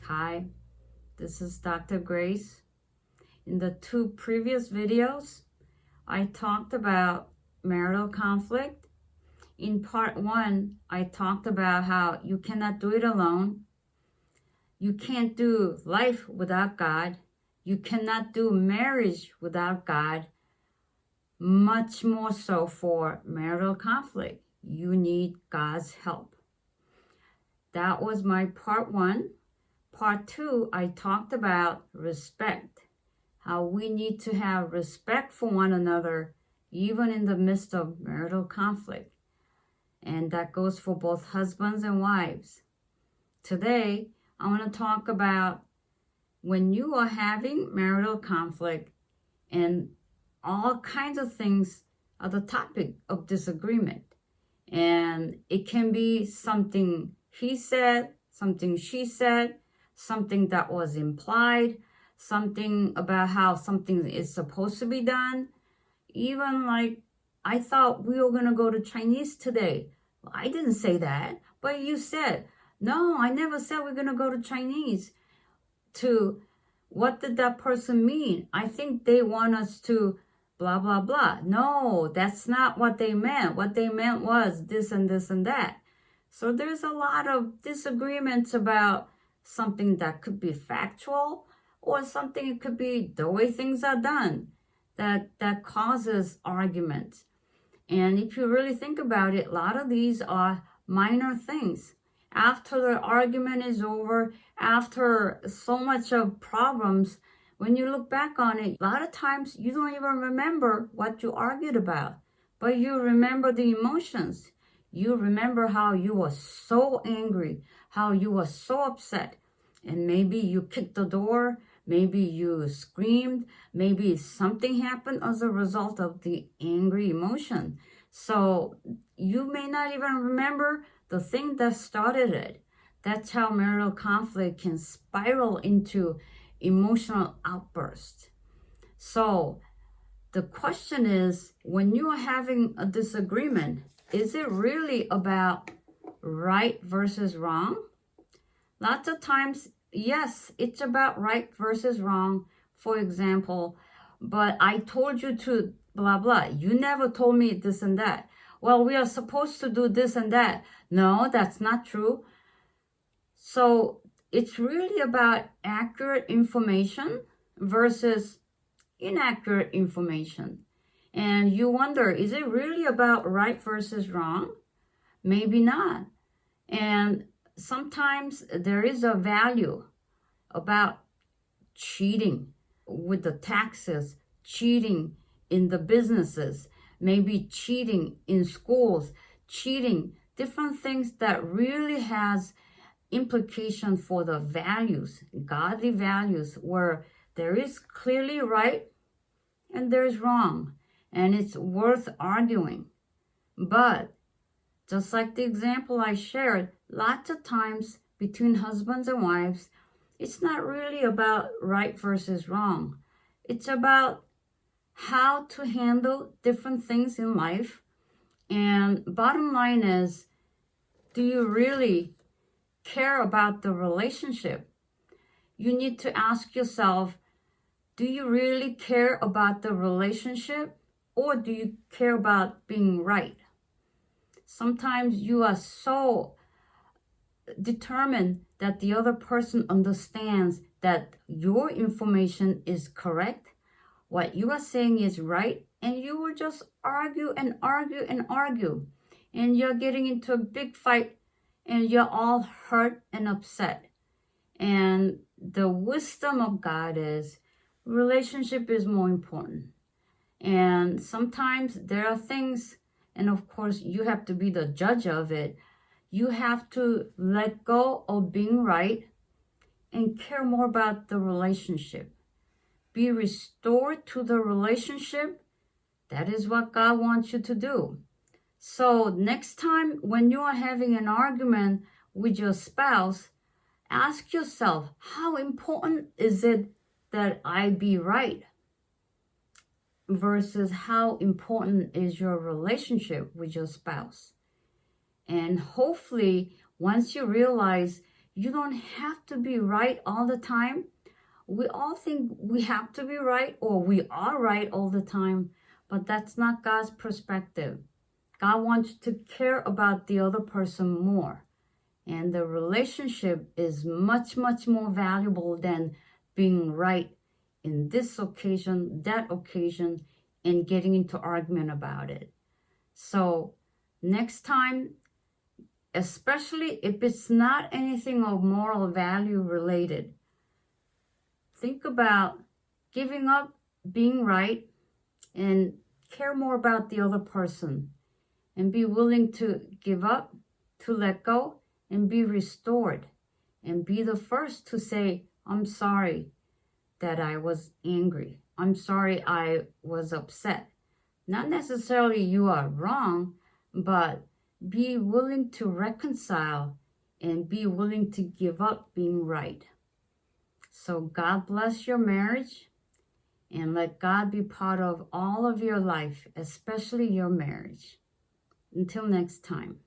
Hi, this is Dr. Grace. In the two previous videos, I talked about marital conflict. In part one, I talked about how you cannot do it alone. You can't do life without God. You cannot do marriage without God. Much more so for marital conflict. You need God's help. That was my part one. Part two, I talked about respect, how we need to have respect for one another, even in the midst of marital conflict. And that goes for both husbands and wives. Today, I want to talk about when you are having marital conflict and all kinds of things are the topic of disagreement. And it can be something he said, something she said, something that was implied, something about how something is supposed to be done. Even like, I thought we were going to go to Chinese today. Well, I didn't say that, but you said. No, I never said we're going to go to Chinese. What did that person mean? I think they want us to blah, blah, blah. No, that's not what they meant. What they meant was this and this and that. So there's a lot of disagreements about something that could be factual or something it could be the way things are done that causes arguments. And if you really think about it, a lot of these are minor things. After the argument is over, after so much of problems, when you look back on it, a lot of times you don't even remember what you argued about, but you remember the emotions. You remember how you were so angry, how you were so upset, and maybe you kicked the door, maybe you screamed, maybe something happened as a result of the angry emotion. So you may not even remember the thing that started it. That's how marital conflict can spiral into emotional outbursts. So the question is, when you are having a disagreement, is it really about right versus wrong? Lots of times, yes, it's about right versus wrong. For example, but I told you to blah, blah. You never told me this and that. Well, we are supposed to do this and that. No, that's not true. So it's really about accurate information versus inaccurate information. And you wonder, is it really about right versus wrong? Maybe not. And sometimes there is a value about cheating with the taxes, cheating in the businesses, maybe cheating in schools, cheating, different things that really has implication for the values, godly values, where there is clearly right and there's wrong, and it's worth arguing. But just like the example I shared, lots of times between husbands and wives, it's not really about right versus wrong. It's about how to handle different things in life. And bottom line is, do you really care about the relationship? You need to ask yourself, do you really care about the relationship, or do you care about being right? Sometimes you are so determined that the other person understands that your information is correct, what you are saying is right, and you will just argue and argue and argue. And you're getting into a big fight and you're all hurt and upset. And the wisdom of God is relationship is more important. And sometimes there are things, and of course you have to be the judge of it. You have to let go of being right and care more about the relationship. Be restored to the relationship. That is what God wants you to do. So next time when you are having an argument with your spouse, ask yourself, how important is it that I be right? Versus how important is your relationship with your spouse? And hopefully, once you realize You don't have to be right all the time. We all think we have to be right or we are right all the time, but that's not God's perspective. God wants you to care about the other person more. And the relationship is much, much more valuable than being right in this occasion, that occasion, and getting into argument about it. So next time, especially if it's not anything of moral value related, think about giving up being right and care more about the other person and be willing to give up, to let go, and be restored. And be the first to say, I'm sorry that I was angry. I'm sorry I was upset. Not necessarily you are wrong, but be willing to reconcile and be willing to give up being right. So God bless your marriage and let God be part of all of your life, especially your marriage. Until next time.